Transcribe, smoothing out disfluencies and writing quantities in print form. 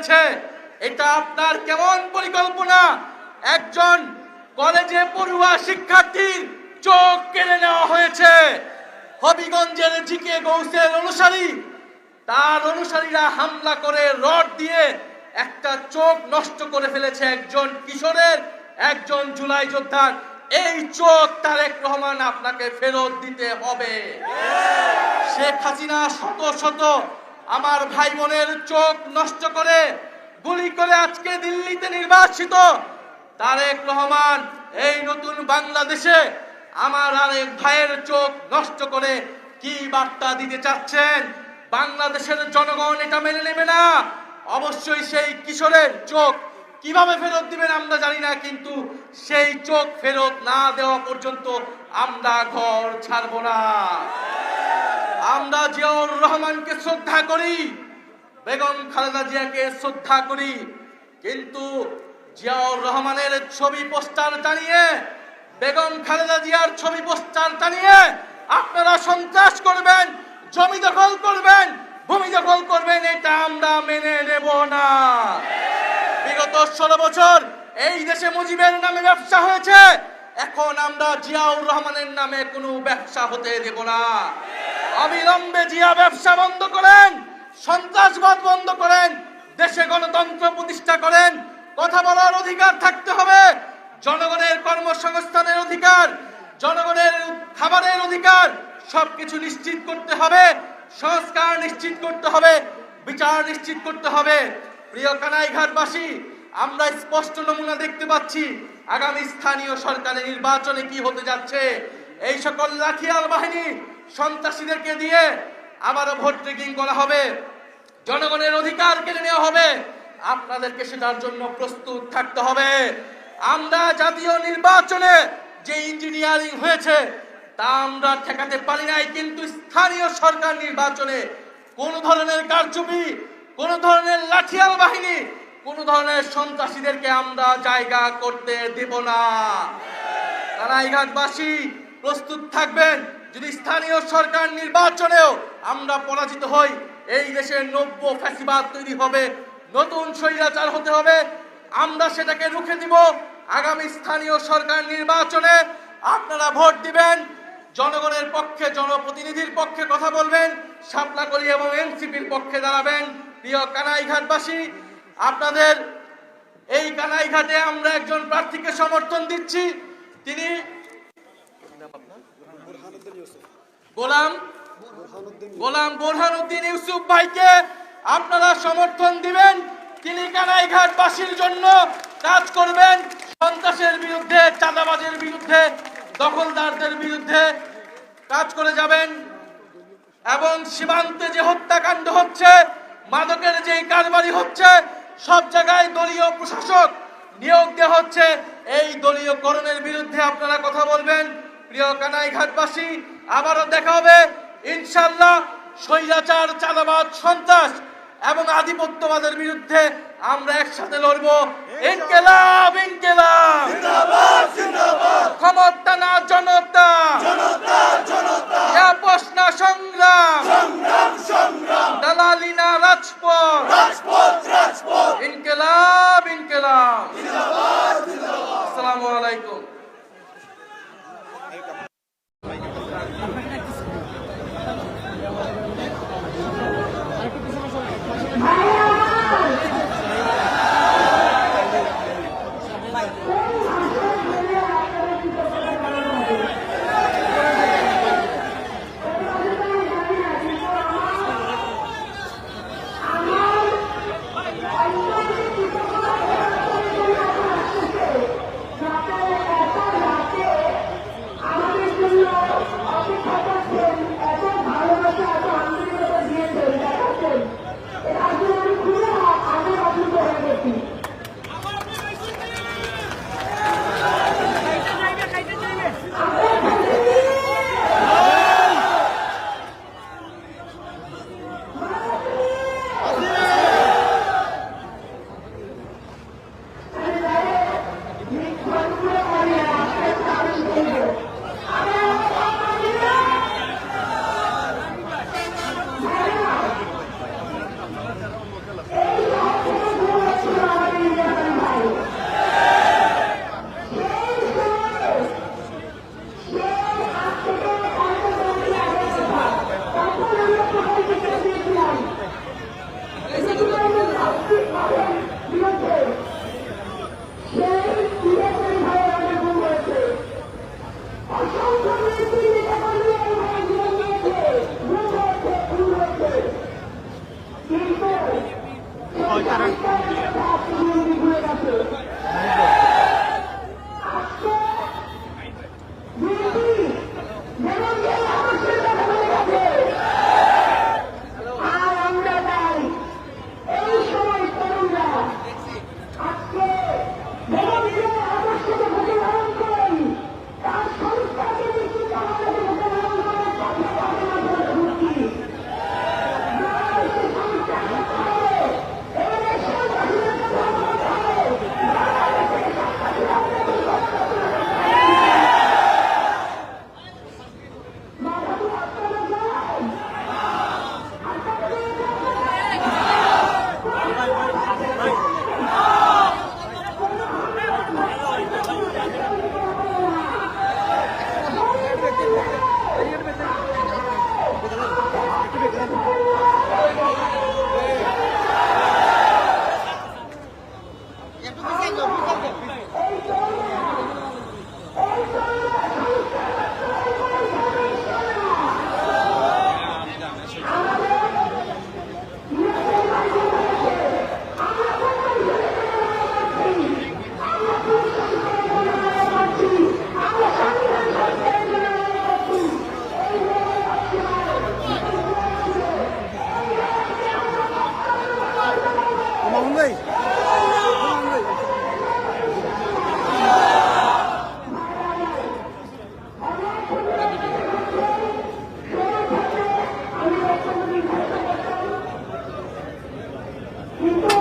হয়েছে। এটা আপনার কেমন পরিকল্পনা? একজন কলেজে পড়ুয়া শিক্ষার্থীর চোখ কেড়ে নেওয়া হয়েছে। হবিগঞ্জের জিকে গৌসের অনুসারী, তার অনুসারীরা হামলা করে রড দিয়ে একটা চোখ নষ্ট করে ফেলেছে একজন কিশোরের, একজন জুলাই যোদ্ধার। এই চোখ তারেক রহমান আপনাকে ফেরত দিতে হবে। শেখ হাসিনা শত শত আমার ভাই বোনের চোখ নষ্ট করে গুলি করে আজকে দিল্লিতে নির্বাসিত। তারেক রহমান এই নতুন বাংলাদেশে আমার আরেক ভাইয়ের চোখ নষ্ট করে কি বার্তা দিতে চাচ্ছেন? বাংলাদেশের জনগণ এটা মেনে নেবে না। অবশ্যই সেই কিশোরের চোখ কিভাবে ফেরত দিবেন আমরা জানি না, কিন্তু সেই চোখ ফেরত না দেওয়া পর্যন্ত আমরা ঘর ছাড়ব না। আমরা জিয়াউর রহমানকে শ্রদ্ধা করি, বেগম খালেদা জিয়াকে শ্রদ্ধা করি, কিন্তু জিয়াউর রহমানের ছবি পোস্টার টানিয়ে, বেগম খালেদা জিয়ার ছবি পোস্টার টানিয়ে আপনারা সন্ত্রাস করবেন, জমি দখল করবেন, ভূমি দখল করবেন, এটা আমরা মেনে নেব না। বিগত 16 বছর এই দেশে মুজিবের নামে ব্যবসা হয়েছে, এখন আমরা জিয়াউর রহমানের নামে কোনো ব্যবসা হতে দেব না। অবিলম্বে জিয়া ব্যবসা বন্ধ করেন, সন্ত্রাসবাদ বন্ধ করেন, দেশে গণতন্ত্র প্রতিষ্ঠা করেন। কথা বলার অধিকার থাকতে হবে, জনগণের কর্মসংস্থানের অধিকার, জনগণের খাবারের অধিকার, সবকিছু নিশ্চিত করতে হবে, সংস্কার নিশ্চিত করতে হবে, বিচার নিশ্চিত করতে হবে। প্রিয় কানাইঘাটবাসী, আমরা স্পষ্ট নমুনা দেখতে পাচ্ছি আগামী স্থানীয় সরকারের নির্বাচনে কি হতে যাচ্ছে। এই সকল লাঠিয়াল বাহিনী সন্ত্রাসীদেরকে দিয়ে আবারও ভোট ট্রেকিং করা হবে, জনগণের অধিকার কেড়ে নেওয়া হবে। আপনাদেরকে সেটার জন্য প্রস্তুত থাকতে হবে। আমরা জাতীয় নির্বাচনে যে ইঞ্জিনিয়ারিং হয়েছে তা আমরা ঠেকাতে পারি নাই, কিন্তু স্থানীয় সরকার নির্বাচনে কোন ধরনের কারচুপি, কোন ধরনের লাঠিয়াল বাহিনী, কোন ধরনের সন্ত্রাসীদেরকে আমরা জায়গা করতে দেব না। কানাইঘাটবাসী প্রস্তুত থাকবেন, যদি স্থানীয় সরকার নির্বাচনেও আমরা পরাজিত হই, এই দেশের নব্য ফ্যাসিবাদ তৈরি হবে, নতুন স্বৈরাচার হতে হবে। আমরা সেটাকে রুখে দিব। আগামী স্থানীয় সরকার নির্বাচনে আপনারা ভোট দিবেন, জনগণের পক্ষে, জনপ্রতিনিধির পক্ষে কথা বলবেন, শাপলাকলি এবং এনসিপির পক্ষে দাঁড়াবেন। প্রিয় কানাইঘাটবাসী, আপনাদের এই কানাইঘাটে আমরা একজন প্রার্থীকে সমর্থন দিচ্ছি, তিনি গোলাম বোরহানুদ্দিন ইউসুফ ভাইকে আপনারা সমর্থন দিবেন। তিনি কানাইঘাটবাসীর জন্য কাজ করবেন, সন্ত্রাসের বিরুদ্ধে, চাঁদাবাজের বিরুদ্ধে, দখলদারদের বিরুদ্ধে কাজ করে যাবেন। এবং সীমান্তে যে হত্যাকাণ্ড হচ্ছে, মাদকের যে কারবারি হচ্ছে, সব জায়গায় দলীয় প্রশাসক নিয়োগ দেওয়া হচ্ছে, এই দলীয়করণের বিরুদ্ধে আপনারা কথা বলবেন। প্রিয় কানাইঘাটবাসী, আবারও দেখা হবে ইনশাআল্লাহ। স্বৈরাচার, চাঁদাবাজ, সন্ত্রাস এবং আধিপত্যবাদের বিরুদ্ধে আমরা একসাথে লড়ব। ইনকিলাব, ইনকিলাব, জিন্দাবাদ, জিন্দাবাদ। ক্ষমতা না জনতা, জনতা, জনতা। আপোষ না সংগ্রাম, সংগ্রাম, সংগ্রাম। দালালি না রাজপথ, রাজপথ, রাজপথ। ইনকিলাব, ইনকিলাব, জিন্দাবাদ, জিন্দাবাদ। আসসালামু আলাইকুম। বিরুদ্ধে সেই বিরোধের ভাবে আমাদের গুম হয়েছে। অসংখ্য নেত্রী নেতাকর্মী এইভাবে জীবন দিয়েছে, গুম হয়েছে, খুন হয়েছে। কিন্তু ভুলে গেছে। আজকে বিএনপি যেমন যে আদর্শের কথা বলে গেছে, আর আমরা চাই এই সময় তরুণরা আজকে যেমন যে আদর্শকে প্রতিপালন করেন, তার সংস্থাকে নিশ্চিত আমাদের প্রতিপালন করার পথে তাদের মাধ্যমে ঢুকি। কিন্তু